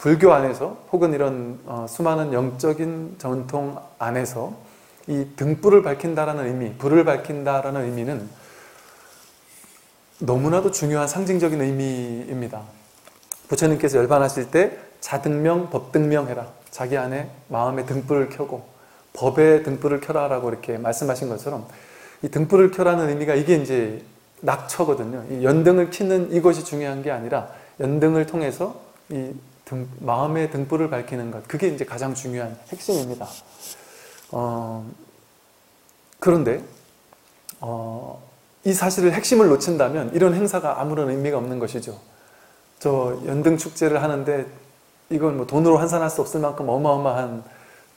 불교 안에서 혹은 이런 수많은 영적인 전통 안에서 이 등불을 밝힌다라는 의미, 불을 밝힌다라는 의미는 너무나도 중요한 상징적인 의미입니다. 부처님께서 열반하실 때 자등명, 법등명 해라. 자기 안에 마음의 등불을 켜고 법의 등불을 켜라라고 이렇게 말씀하신 것처럼 이 등불을 켜라는 의미가 이게 이제 낙처거든요. 이 연등을 켜는 이것이 중요한 게 아니라 연등을 통해서 이 마음의 등불을 밝히는 것, 그게 이제 가장 중요한 핵심입니다. 그런데 이 사실을 핵심을 놓친다면 이런 행사가 아무런 의미가 없는 것이죠. 저 연등 축제를 하는데 이건 뭐 돈으로 환산할 수 없을 만큼 어마어마한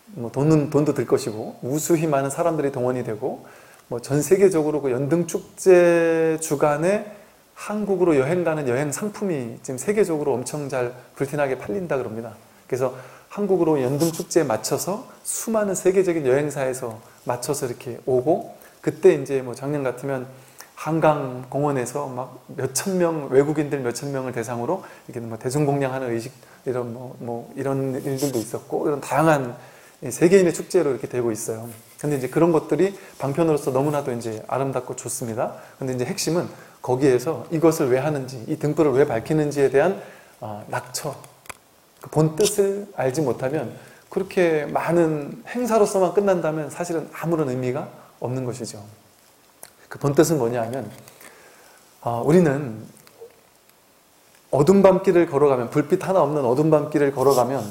뭐 돈도 들 것이고 무수히 많은 사람들이 동원이 되고 뭐 전 세계적으로 그 연등 축제 주간에 한국으로 여행 가는 여행 상품이 지금 세계적으로 엄청 잘 불티나게 팔린다 그럽니다. 그래서 한국으로 연등 축제에 맞춰서 수많은 세계적인 여행사에서 맞춰서 이렇게 오고, 그때 이제 뭐 작년 같으면 한강 공원에서 막 몇천 명, 외국인들 몇천 명을 대상으로 이렇게 뭐 대중공양하는 의식, 이런 이런 일들도 있었고, 이런 다양한 세계인의 축제로 이렇게 되고 있어요. 근데 이제 그런 것들이 방편으로서 너무나도 이제 아름답고 좋습니다. 근데 이제 핵심은 거기에서 이것을 왜 하는지, 이 등불을 왜 밝히는지에 대한 낙처, 그 본 뜻을 알지 못하면 그렇게 많은 행사로서만 끝난다면 사실은 아무런 의미가 없는 것이죠. 그 본 뜻은 뭐냐 하면, 우리는 어둠 밤길을 걸어가면, 불빛 하나 없는 어둠 밤길을 걸어가면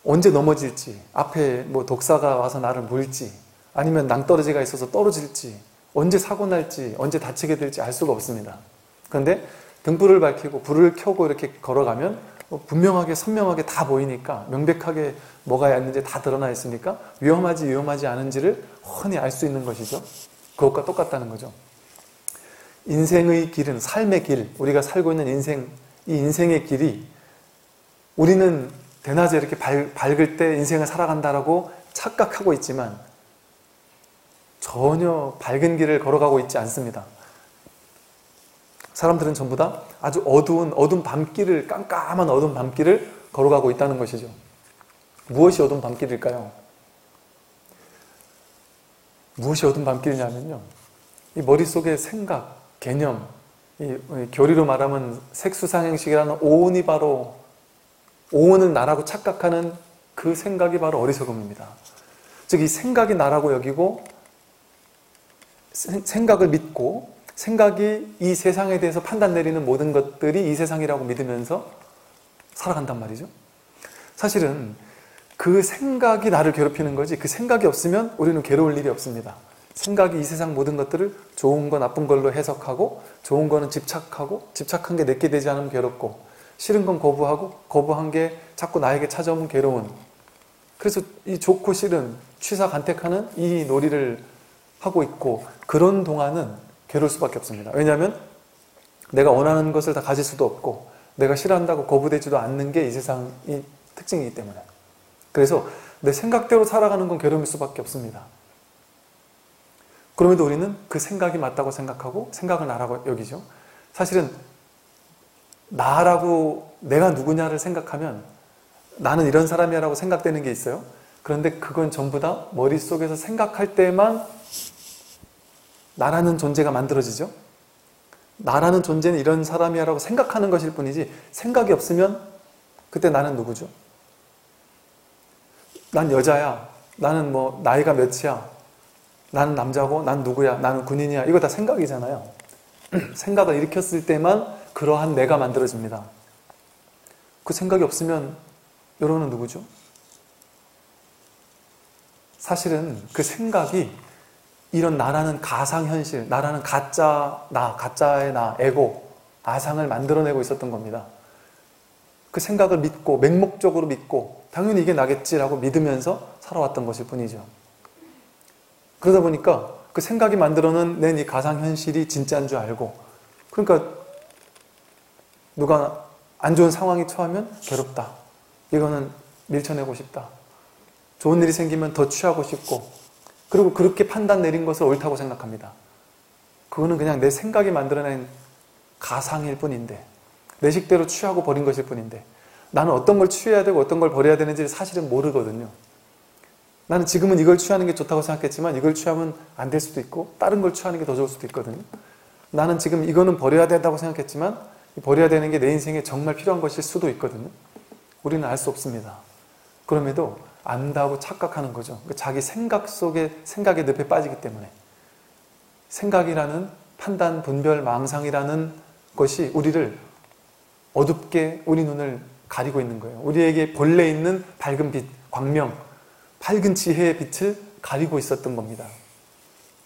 언제 넘어질지, 앞에 뭐 독사가 와서 나를 물지, 아니면 낭떠러지가 있어서 떨어질지, 언제 사고 날지, 언제 다치게 될지 알 수가 없습니다. 그런데 등불을 밝히고 불을 켜고 이렇게 걸어가면 분명하게 선명하게 다 보이니까, 명백하게 뭐가 있는지 다 드러나 있으니까 위험하지 위험하지 않은지를 훤히 알 수 있는 것이죠. 그것과 똑같다는 거죠. 인생의 길은, 삶의 길, 우리가 살고 있는 인생, 이 인생의 길이 우리는 대낮에 이렇게 밝을 때 인생을 살아간다라고 착각하고 있지만 전혀 밝은 길을 걸어가고 있지 않습니다. 사람들은 전부 다 아주 어두운 어둠 밤길을, 깜깜한 어둠 밤길을 걸어가고 있다는 것이죠. 무엇이 어둠 밤길일까요? 무엇이 어둠 밤길이냐면요, 이 머릿속의 생각, 개념, 이 교리로 말하면 색수상행식이라는 오온이 바로, 오온은 나라고 착각하는 그 생각이 바로 어리석음입니다. 즉 이 생각이 나라고 여기고 생각을 믿고, 생각이 이 세상에 대해서 판단 내리는 모든 것들이 이 세상이라고 믿으면서 살아간단 말이죠. 사실은 그 생각이 나를 괴롭히는 거지, 그 생각이 없으면 우리는 괴로울 일이 없습니다. 생각이 이 세상 모든 것들을 좋은 거 나쁜 걸로 해석하고, 좋은 거는 집착하고, 집착한 게 내게 되지 않으면 괴롭고, 싫은 건 거부하고, 거부한 게 자꾸 나에게 찾아오면 괴로운, 그래서 이 좋고 싫은 취사간택하는 이 놀이를 하고 있고, 그런 동안은 괴로울 수밖에 없습니다. 왜냐하면 내가 원하는 것을 다 가질 수도 없고, 내가 싫어한다고 거부되지도 않는 게 이 세상의 특징이기 때문에. 그래서 내 생각대로 살아가는 건 괴로움일 수밖에 없습니다. 그럼에도 우리는 그 생각이 맞다고 생각하고 생각을 나라고 여기죠. 사실은 나라고, 내가 누구냐를 생각하면 나는 이런 사람이야 라고 생각되는 게 있어요. 그런데 그건 전부 다 머릿속에서 생각할 때만 나라는 존재가 만들어지죠. 나라는 존재는 이런 사람이야 라고 생각하는 것일 뿐이지, 생각이 없으면 그때 나는 누구죠? 난 여자야, 나는 뭐 나이가 몇이야, 나는 남자고, 난 누구야, 나는 군인이야, 이거 다 생각이잖아요. 생각을 일으켰을 때만 그러한 내가 만들어집니다. 그 생각이 없으면 여러분은 누구죠? 사실은 그 생각이 이런 나라는 가상현실, 나라는 가짜 나, 가짜의 나, 에고, 아상을 만들어내고 있었던 겁니다. 그 생각을 믿고, 맹목적으로 믿고, 당연히 이게 나겠지라고 믿으면서 살아왔던 것일 뿐이죠. 그러다 보니까 그 생각이 만들어낸 이 가상현실이 진짜인 줄 알고, 그러니까 누가 안 좋은 상황이 처하면 괴롭다, 이거는 밀쳐내고 싶다, 좋은 일이 생기면 더 취하고 싶고, 그리고 그렇게 판단 내린 것을 옳다고 생각합니다. 그거는 그냥 내 생각이 만들어낸 가상일 뿐인데, 내 식대로 취하고 버린 것일 뿐인데, 나는 어떤 걸 취해야 되고 어떤 걸 버려야 되는지 사실은 모르거든요. 나는 지금은 이걸 취하는 게 좋다고 생각했지만 이걸 취하면 안 될 수도 있고 다른 걸 취하는 게 더 좋을 수도 있거든요. 나는 지금 이거는 버려야 된다고 생각했지만 버려야 되는 게 내 인생에 정말 필요한 것일 수도 있거든요. 우리는 알 수 없습니다. 그럼에도 안다고 착각하는 거죠. 자기 생각 속에 생각의 늪에 빠지기 때문에 생각이라는 판단, 분별, 망상이라는 것이 우리를 어둡게 우리 눈을 가리고 있는 거예요. 우리에게 본래 있는 밝은 빛, 광명, 밝은 지혜의 빛을 가리고 있었던 겁니다.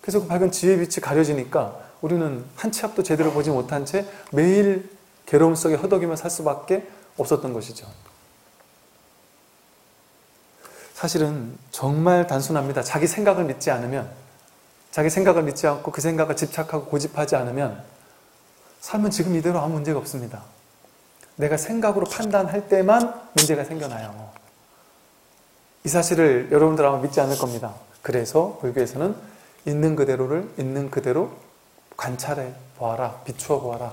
그래서 그 밝은 지혜의 빛이 가려지니까 우리는 한 치 앞도 제대로 보지 못한 채 매일 괴로움 속에 허덕이며 살 수밖에 없었던 것이죠. 사실은 정말 단순합니다. 자기 생각을 믿지 않으면, 자기 생각을 믿지 않고 그 생각을 집착하고 고집하지 않으면 삶은 지금 이대로 아무 문제가 없습니다. 내가 생각으로 판단할 때만 문제가 생겨나요. 이 사실을 여러분들 아마 믿지 않을 겁니다. 그래서 불교에서는 있는 그대로를 있는 그대로 관찰해 보아라, 비추어 보아라,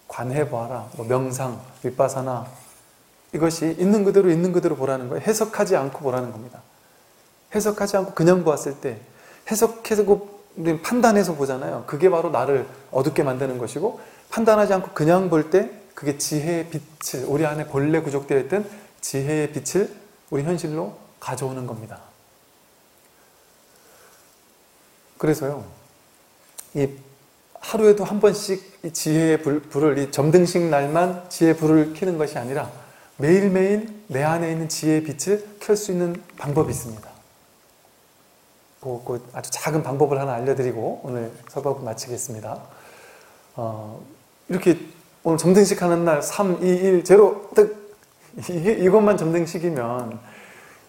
관해 보아라, 명상, 윗바사나, 이것이 있는 그대로 보라는 거예요. 해석하지 않고 보라는 겁니다. 해석하지 않고 그냥 보았을 때, 해석해서 판단해서 보잖아요. 그게 바로 나를 어둡게 만드는 것이고, 판단하지 않고 그냥 볼 때 그게 지혜의 빛을, 우리 안에 본래 구족되어 있던 지혜의 빛을 우리 현실로 가져오는 겁니다. 그래서요, 이 하루에도 한 번씩 이 지혜의 불을, 이 점등식 날만 지혜의 불을 켜는 것이 아니라 매일매일 내 안에 있는 지혜의 빛을 켤 수 있는 방법이 있습니다. 그 아주 작은 방법을 하나 알려드리고 오늘 설법을 마치겠습니다. 이렇게 오늘 점등식 하는 날 3, 2, 1, 0 딱 이것만 점등식이면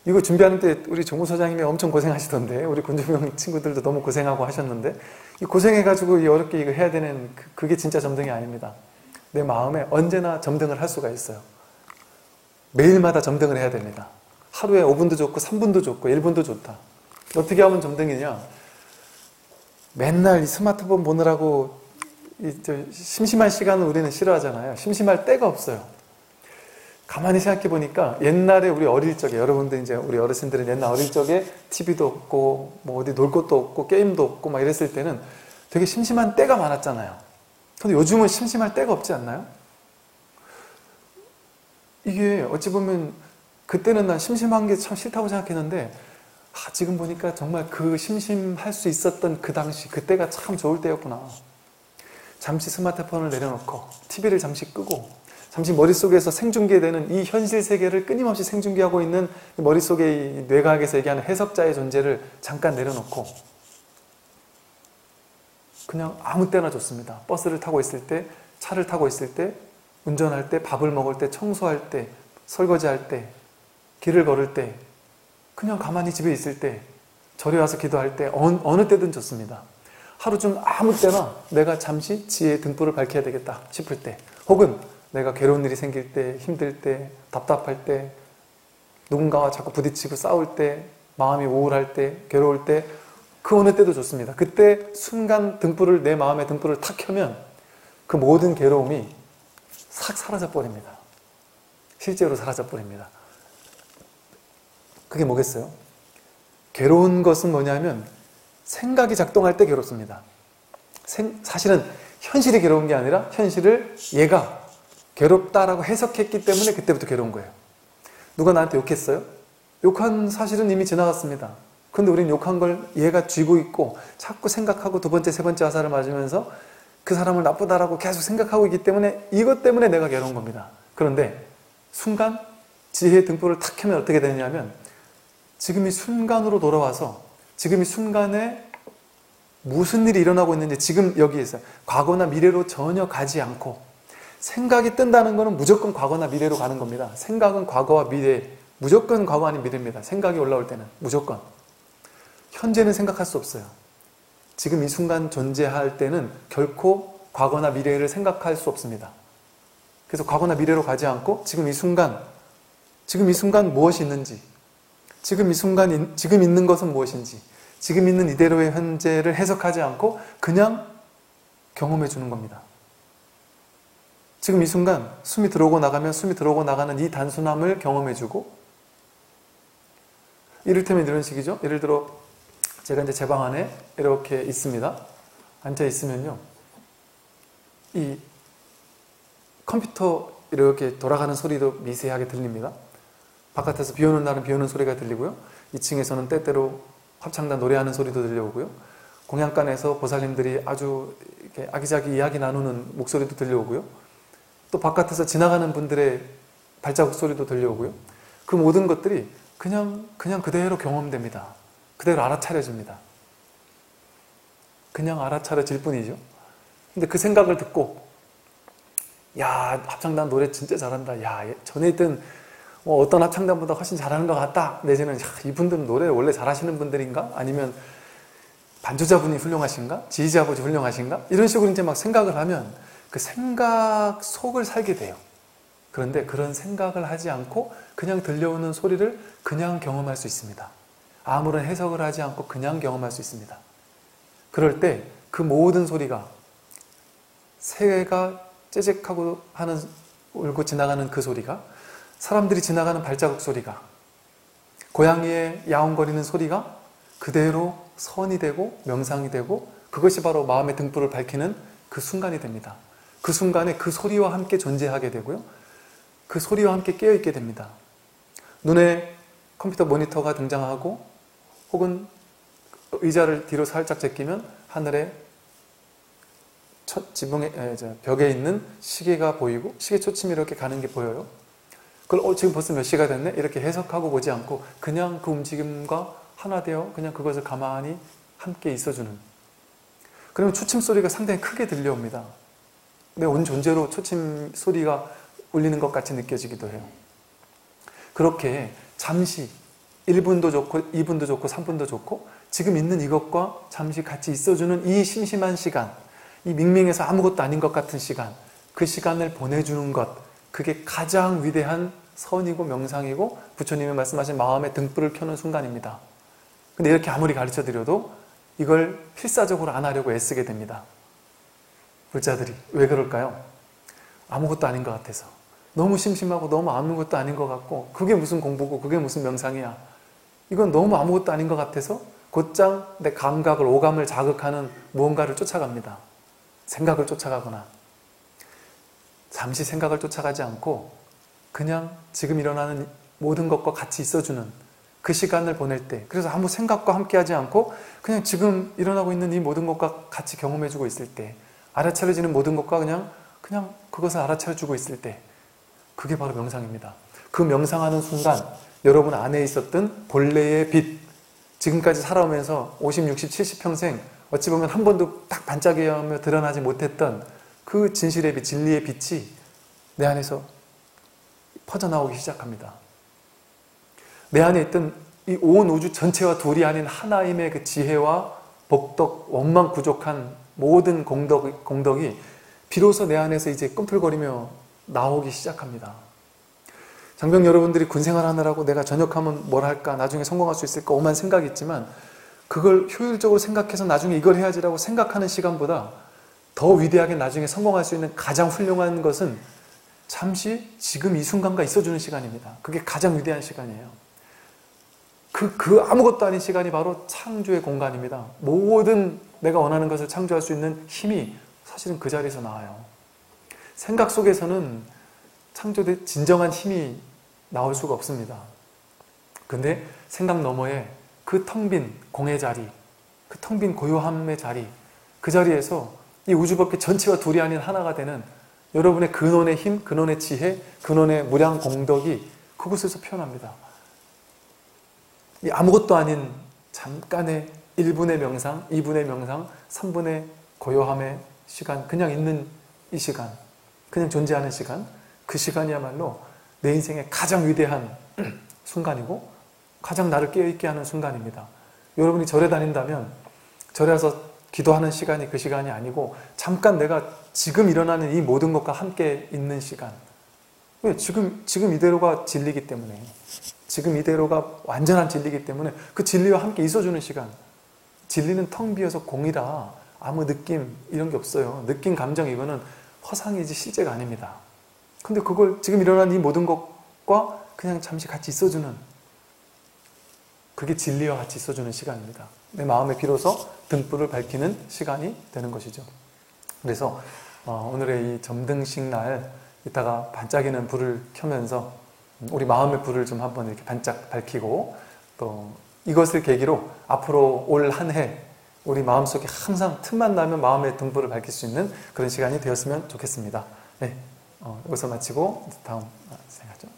이거 준비하는 때 우리 정무소장님이 엄청 고생하시던데, 우리 군주명 친구들도 너무 고생하고 하셨는데, 이 고생해가지고 이 어렵게 이거 해야 되는 그게 진짜 점등이 아닙니다. 내 마음에 언제나 점등을 할 수가 있어요. 매일마다 점등을 해야 됩니다. 하루에 5분도 좋고 3분도 좋고 1분도 좋다. 어떻게 하면 점등이냐? 맨날 이 스마트폰 보느라고 심심한 시간을 우리는 싫어하잖아요. 심심할 때가 없어요. 가만히 생각해 보니까 옛날에 우리 어릴 적에, 여러분들 이제 우리 어르신들은 옛날 어릴 적에 TV도 없고 뭐 어디 놀 곳도 없고 게임도 없고 막 이랬을 때는 되게 심심한 때가 많았잖아요. 근데 요즘은 심심할 때가 없지 않나요? 이게 어찌 보면 그때는 난 심심한 게 참 싫다고 생각했는데, 지금 보니까 정말 그 심심할 수 있었던 그 당시, 그때가 참 좋을 때였구나. 잠시 스마트폰을 내려놓고 TV를 잠시 끄고 잠시 머릿속에서 생중계되는 이 현실 세계를 끊임없이 생중계하고 있는 머릿속의 이 뇌과학에서 얘기하는 해석자의 존재를 잠깐 내려놓고 그냥 아무 때나 좋습니다. 버스를 타고 있을 때, 차를 타고 있을 때, 운전할 때, 밥을 먹을 때, 청소할 때, 설거지할 때, 길을 걸을 때, 그냥 가만히 집에 있을 때, 절에 와서 기도할 때, 어느 때든 좋습니다. 하루 중 아무 때나 내가 잠시 지혜의 등불을 밝혀야 되겠다 싶을 때, 혹은 내가 괴로운 일이 생길 때, 힘들 때, 답답할 때, 누군가와 자꾸 부딪히고 싸울 때, 마음이 우울할 때, 괴로울 때, 그 어느 때도 좋습니다. 그때 순간 등불을, 내 마음의 등불을 탁 켜면 그 모든 괴로움이 싹 사라져 버립니다. 실제로 사라져 버립니다. 그게 뭐겠어요? 괴로운 것은 뭐냐면 생각이 작동할 때 괴롭습니다. 사실은 현실이 괴로운 게 아니라 현실을 얘가 괴롭다라고 해석했기 때문에 그때부터 괴로운 거예요. 누가 나한테 욕했어요? 욕한 사실은 이미 지나갔습니다. 근데 우리는 욕한 걸 얘가 쥐고 있고 자꾸 생각하고 두 번째, 세 번째 화살을 맞으면서 그 사람을 나쁘다라고 계속 생각하고 있기 때문에 이것 때문에 내가 괴로운 겁니다. 그런데 순간 지혜의 등불을 탁 켜면 어떻게 되느냐면 지금 이 순간으로 돌아와서 지금 이 순간에 무슨 일이 일어나고 있는지 지금 여기에서 과거나 미래로 전혀 가지 않고, 생각이 뜬다는 것은 무조건 과거나 미래로 가는 겁니다. 생각은 과거와 미래, 무조건 과거 아닌 미래입니다. 생각이 올라올 때는 무조건. 현재는 생각할 수 없어요. 지금 이 순간 존재할 때는 결코 과거나 미래를 생각할 수 없습니다. 그래서 과거나 미래로 가지 않고 지금 이 순간 무엇이 있는지, 지금 이 순간 지금 있는 것은 무엇인지, 지금 있는 이대로의 현재를 해석하지 않고 그냥 경험해 주는 겁니다. 지금 이 순간 숨이 들어오고 나가면 숨이 들어오고 나가는 이 단순함을 경험해주고, 이를테면 이런 식이죠. 예를 들어 제가 이제 제 방 안에 이렇게 있습니다. 앉아 있으면요, 이 컴퓨터 이렇게 돌아가는 소리도 미세하게 들립니다. 바깥에서 비 오는 날은 비 오는 소리가 들리고요. 2층에서는 때때로 합창단 노래하는 소리도 들려오고요. 공양간에서 보살님들이 아주 이렇게 아기자기 이야기 나누는 목소리도 들려오고요. 또 바깥에서 지나가는 분들의 발자국 소리도 들려오고요. 그 모든 것들이 그냥 그대로 경험됩니다. 그대로 알아차려집니다. 그냥 알아차려질 뿐이죠. 근데 그 생각을 듣고, 야, 합창단 노래 진짜 잘한다. 야, 전에 있던 어떤 합창단보다 훨씬 잘하는 것 같다. 내지는 이분들은 노래를 원래 잘하시는 분들인가? 아니면 반주자분이 훌륭하신가? 지휘자분이 훌륭하신가? 이런 식으로 이제 막 생각을 하면 그 생각 속을 살게 돼요. 그런데 그런 생각을 하지 않고 그냥 들려오는 소리를 그냥 경험할 수 있습니다. 아무런 해석을 하지 않고 그냥 경험할 수 있습니다. 그럴 때 그 모든 소리가, 새가 째직하고 하는, 울고 지나가는 그 소리가, 사람들이 지나가는 발자국 소리가, 고양이의 야옹거리는 소리가 그대로 선이 되고 명상이 되고, 그것이 바로 마음의 등불을 밝히는 그 순간이 됩니다. 그 순간에 그 소리와 함께 존재하게 되고요. 그 소리와 함께 깨어있게 됩니다. 눈에 컴퓨터 모니터가 등장하고, 혹은 의자를 뒤로 살짝 제끼면 하늘에 지붕에, 벽에 있는 시계가 보이고, 시계 초침이 이렇게 가는 게 보여요. 그걸 지금 벌써 몇 시가 됐네? 이렇게 해석하고 보지 않고 그냥 그 움직임과 하나 되어 그냥 그것을 가만히 함께 있어주는, 그러면 초침 소리가 상당히 크게 들려옵니다. 내 온 존재로 초침 소리가 울리는 것 같이 느껴지기도 해요. 그렇게 잠시 1분도 좋고 2분도 좋고 3분도 좋고 지금 있는 이것과 잠시 같이 있어주는 이 심심한 시간, 이 밍밍해서 아무것도 아닌 것 같은 시간, 그 시간을 보내주는 것, 그게 가장 위대한 선이고 명상이고 부처님이 말씀하신 마음의 등불을 켜는 순간입니다. 근데 이렇게 아무리 가르쳐드려도 이걸 필사적으로 안 하려고 애쓰게 됩니다. 불자들이. 왜 그럴까요? 아무것도 아닌 것 같아서. 너무 심심하고 너무 아무것도 아닌 것 같고, 그게 무슨 공부고 그게 무슨 명상이야. 이건 너무 아무것도 아닌 것 같아서 곧장 내 감각을, 오감을 자극하는 무언가를 쫓아갑니다. 생각을 쫓아가거나. 잠시 생각을 쫓아가지 않고 그냥 지금 일어나는 모든 것과 같이 있어주는 그 시간을 보낼 때, 그래서 아무 생각과 함께 하지 않고 그냥 지금 일어나고 있는 이 모든 것과 같이 경험해주고 있을 때, 알아차려지는 모든 것과 그냥 그것을 알아차려주고 있을 때, 그게 바로 명상입니다. 그 명상하는 순간 여러분 안에 있었던 본래의 빛, 지금까지 살아오면서 50, 60, 70평생 어찌 보면 한 번도 딱 반짝이며 드러나지 못했던 그 진실의 빛, 진리의 빛이 내 안에서 퍼져나오기 시작합니다. 내 안에 있던 이 온 우주 전체와 둘이 아닌 하나임의 그 지혜와 복덕, 원망부족한 모든 공덕이 비로소 내 안에서 이제 꿈틀거리며 나오기 시작합니다. 장병 여러분들이 군생활 하느라고 내가 전역하면 뭘 할까, 나중에 성공할 수 있을까, 오만 생각이 있지만 그걸 효율적으로 생각해서 나중에 이걸 해야지라고 생각하는 시간보다 더 위대하게 나중에 성공할 수 있는 가장 훌륭한 것은 잠시 지금 이 순간과 있어주는 시간입니다. 그게 가장 위대한 시간이에요. 그 아무것도 아닌 시간이 바로 창조의 공간입니다. 모든 내가 원하는 것을 창조할 수 있는 힘이 사실은 그 자리에서 나와요. 생각 속에서는 창조된 진정한 힘이 나올 수가 없습니다. 근데 생각 너머에 그 텅 빈 공의 자리, 그 텅 빈 고요함의 자리, 그 자리에서 이 우주법계 전체와 둘이 아닌 하나가 되는 여러분의 근원의 힘, 근원의 지혜, 근원의 무량 공덕이 그곳에서 표현합니다. 이 아무것도 아닌 잠깐의 1분의 명상, 2분의 명상, 3분의 고요함의 시간, 그냥 있는 이 시간, 그냥 존재하는 시간, 그 시간이야말로 내 인생의 가장 위대한 순간이고 가장 나를 깨어있게 하는 순간입니다. 여러분이 절에 다닌다면 절에 와서 기도하는 시간이 그 시간이 아니고 잠깐 내가 지금 일어나는 이 모든 것과 함께 있는 시간. 왜? 지금 이대로가 진리이기 때문에, 지금 이대로가 완전한 진리이기 때문에 그 진리와 함께 있어주는 시간. 진리는 텅 비어서 공이라 아무 느낌 이런 게 없어요. 느낌, 감정 이거는 허상이지 실제가 아닙니다. 근데 그걸 지금 일어난 이 모든 것과 그냥 잠시 같이 있어주는, 그게 진리와 같이 있어주는 시간입니다. 내 마음에 비로소 등불을 밝히는 시간이 되는 것이죠. 그래서 오늘의 이 점등식 날 이따가 반짝이는 불을 켜면서 우리 마음의 불을 좀 한번 이렇게 반짝 밝히고, 또 이것을 계기로 앞으로 올 한 해 우리 마음속에 항상 틈만 나면 마음의 등불을 밝힐 수 있는 그런 시간이 되었으면 좋겠습니다. 네, 여기서 마치고 다음 생각하죠.